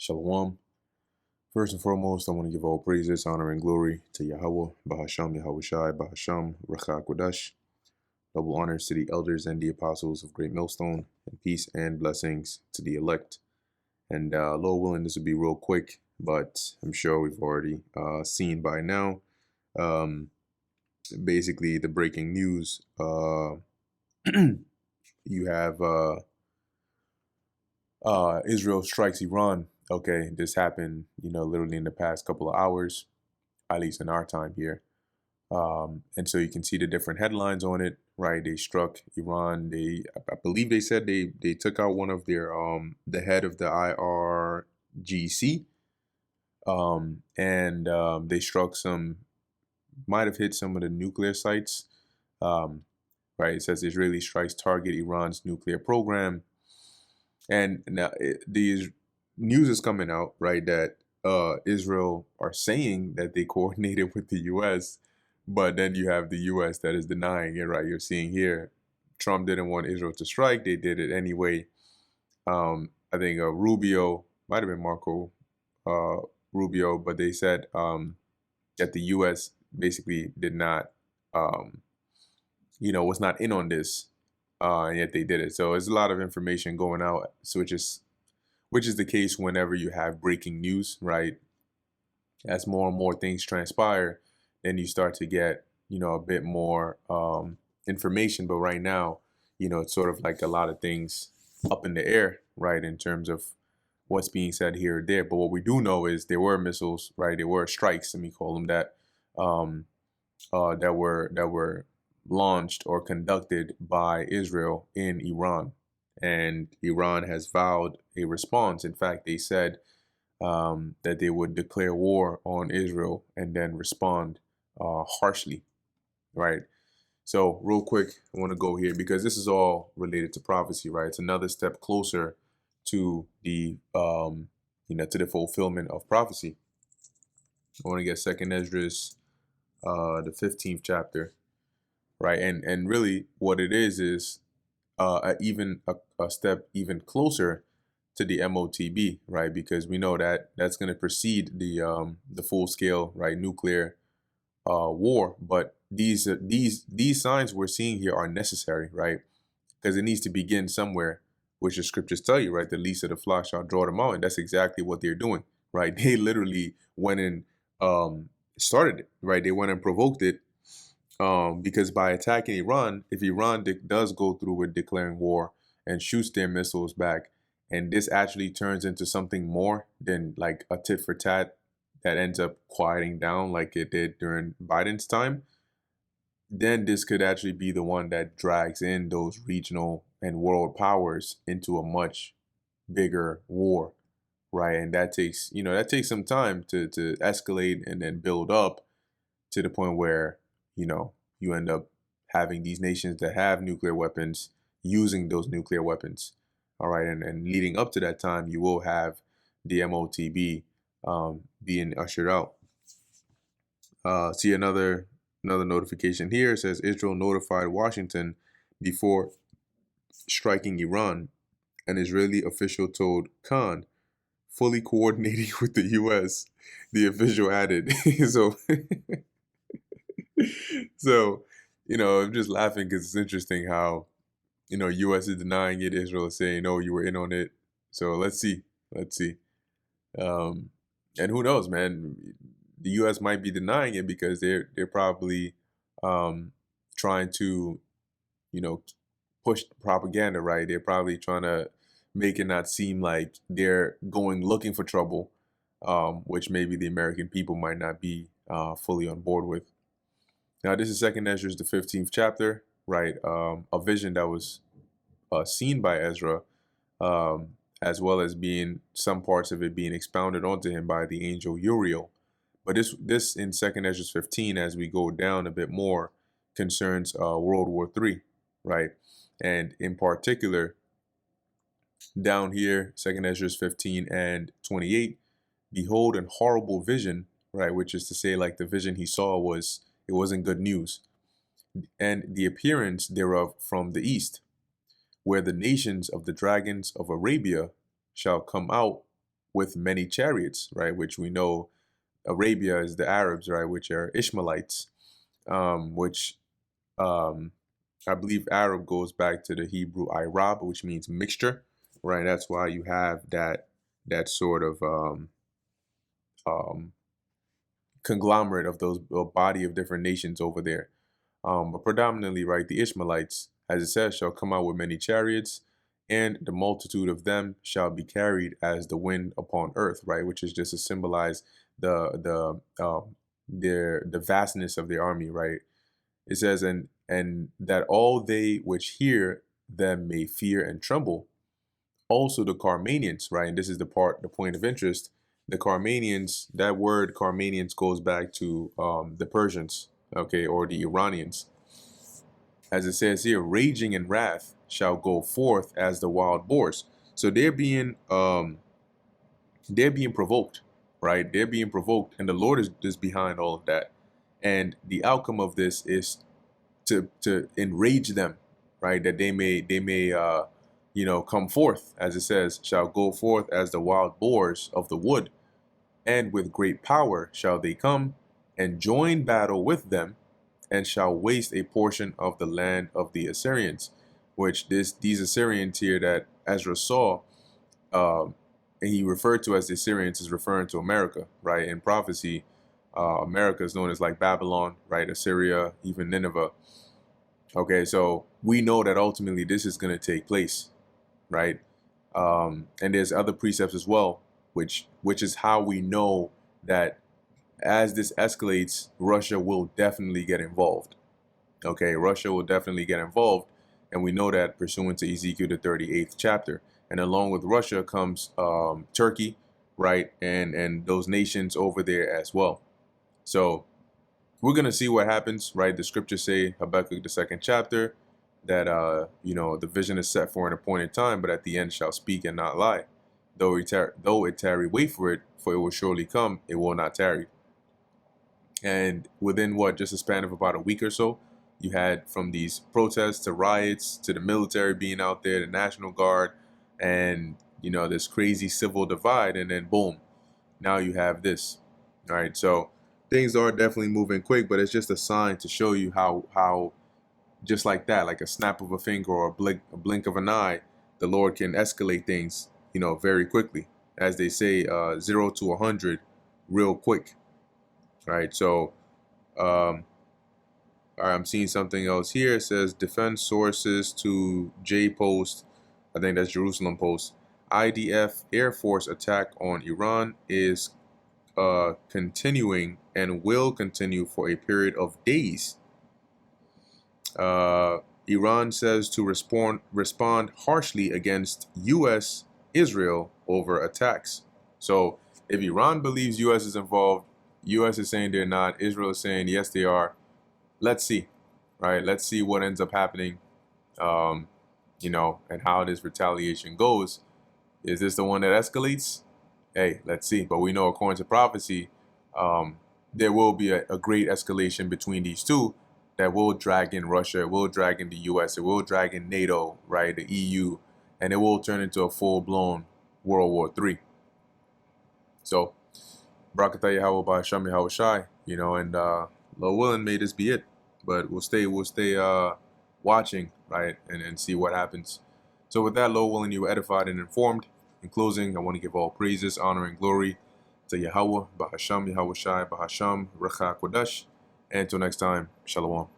Shalom. First and foremost, I want to give all praises, honor, and glory to Yahweh, Bahasham, Yahushai, Bahasham, Racha Kodash. Double honors to the elders and the apostles of Great Millstone, and peace and blessings to the elect. And Lord willing, this will be real quick, but I'm sure we've already seen by now. Basically, the breaking news. You have Israel strikes Iran. Okay, this happened, literally in the past couple of hours, at least in our time here. And so you can see the different headlines on it, right? They struck Iran. I believe they said they took out one of their the head of the IRGC, and they struck might have hit some of the nuclear sites. Right? It says Israeli strikes target Iran's nuclear program. And now these news is coming out, right, that Israel are saying that they coordinated with the U.S., but then you have the U.S. that is denying it, right? You're seeing here, Trump didn't want Israel to strike. They did it anyway. I think Rubio, might have been Marco Rubio, but they said that the U.S. basically did not, was not in on this. And yet they did it. So there's a lot of information going out, so which is the case whenever you have breaking news, right? As more and more things transpire, then you start to get, a bit more information. But right now, it's sort of like a lot of things up in the air, right, in terms of what's being said here or there. But what we do know is there were missiles, right? There were strikes, let me call them that, that were launched or conducted by Israel in Iran. And Iran has vowed a response. In fact, they said that they would declare war on Israel and then respond harshly, right? So real quick, I want to go here because this is all related to prophecy, right? It's another step closer to the, to the fulfillment of prophecy. I want to get Second Esdras, the 15th chapter. Right, and really, what it is even a step even closer to the MOTB, right? Because we know that that's going to precede the full scale, right, nuclear war. But these signs we're seeing here are necessary, right? Because it needs to begin somewhere, which the scriptures tell you, right? The least of the flock shall draw them out, and that's exactly what they're doing, right? They literally went and started it, right? They went and provoked it. Because by attacking Iran, if Iran does go through with declaring war and shoots their missiles back, and this actually turns into something more than like a tit for tat that ends up quieting down like it did during Biden's time, then this could actually be the one that drags in those regional and world powers into a much bigger war, right? And that takes some time to escalate and then build up to the point where you end up having these nations that have nuclear weapons using those nuclear weapons. All right. And leading up to that time, you will have the MOTB being ushered out. See another notification here. It says Israel notified Washington before striking Iran. An Israeli official told Khan, fully coordinating with the U.S., the official added. So, I'm just laughing because it's interesting how, U.S. is denying it. Israel is saying, no, you were in on it. So let's see. And who knows, man? The U.S. might be denying it because they're probably trying to, push propaganda, right? They're probably trying to make it not seem like they're going looking for trouble, which maybe the American people might not be fully on board with. Now, this is Second Ezra, the 15th chapter, right? A vision that was seen by Ezra, as well as being some parts of it being expounded onto him by the angel Uriel. But this in Second Ezra 15, as we go down a bit more, concerns World War III, right? And in particular, down here, Second Ezra 15 and 28, behold, an horrible vision, right? Which is to say, like the vision he saw it wasn't good news. And the appearance thereof from the east, where the nations of the dragons of Arabia shall come out with many chariots, right? Which we know Arabia is the Arabs, right? Which are Ishmaelites, which um, I believe Arab goes back to the Hebrew Arab, which means mixture, right? That's why you have that sort of um, conglomerate of those a body of different nations over there. But predominantly, right, the Ishmaelites, as it says, shall come out with many chariots, and the multitude of them shall be carried as the wind upon earth, right? Which is just to symbolize the vastness of their army, right? It says, and that all they which hear them may fear and tremble. Also the Carmanians, right? And this is the point of interest. The Carmanians, that word Carmanians goes back to the Persians, okay, or the Iranians. As it says here, raging in wrath shall go forth as the wild boars. So they're being provoked, right? They're being provoked, and the Lord is behind all of that. And the outcome of this is to enrage them, right? That they may come forth, as it says, shall go forth as the wild boars of the wood, and with great power shall they come and join battle with them, and shall waste a portion of the land of the Assyrians. Which these Assyrians here that Ezra saw, um, and he referred to as the Assyrians, is referring to America, right? In prophecy, America is known as like Babylon, right? Assyria, even Nineveh. Okay, so we know that ultimately this is going to take place, right? And there's other precepts as well, which is how we know that as this escalates, Russia will definitely get involved. Okay, Russia will definitely get involved, and we know that pursuant to Ezekiel the 38th chapter. And along with Russia comes Turkey, right, and those nations over there as well. So we're gonna see what happens, right? The scriptures say, Habakkuk the second chapter, that the vision is set for an appointed time, but at the end shall speak and not lie. Though it tarry, wait for it, for it will surely come, it will not tarry. And within just a span of about a week or so, you had from these protests to riots to the military being out there, the National Guard, and this crazy civil divide, and then boom, now you have this. All right, so things are definitely moving quick, but it's just a sign to show you how just like that, like a snap of a finger or a blink of an eye, the Lord can escalate things, very quickly. As they say, 0 to 100 real quick. Right, so um, all right, I'm seeing something else here. It says defense sources to J Post, I think that's Jerusalem Post. IDF Air Force attack on Iran is continuing and will continue for a period of days. Iran says to respond harshly against U.S. Israel over attacks. So if Iran believes U.S. is involved, U.S. is saying they're not, Israel is saying yes they are. Let's see, right? Let's see what ends up happening, and how this retaliation goes. Is this the one that escalates? Hey, let's see. But we know according to prophecy, there will be a great escalation between these two that will drag in Russia, it will drag in the US, it will drag in NATO, right, the EU, and it will turn into a full-blown World War III. So, Barakatah Yahweh Ba'asham Yahweh Shai, and Lord willing, may this be it. But we'll stay watching, right, and see what happens. So with that, Lord willing, you were edified and informed. In closing, I want to give all praises, honor, and glory to Yahweh, Bahasham, Yahweh Shai, Bahasham, Recha Kodesh. And until next time, Shalom.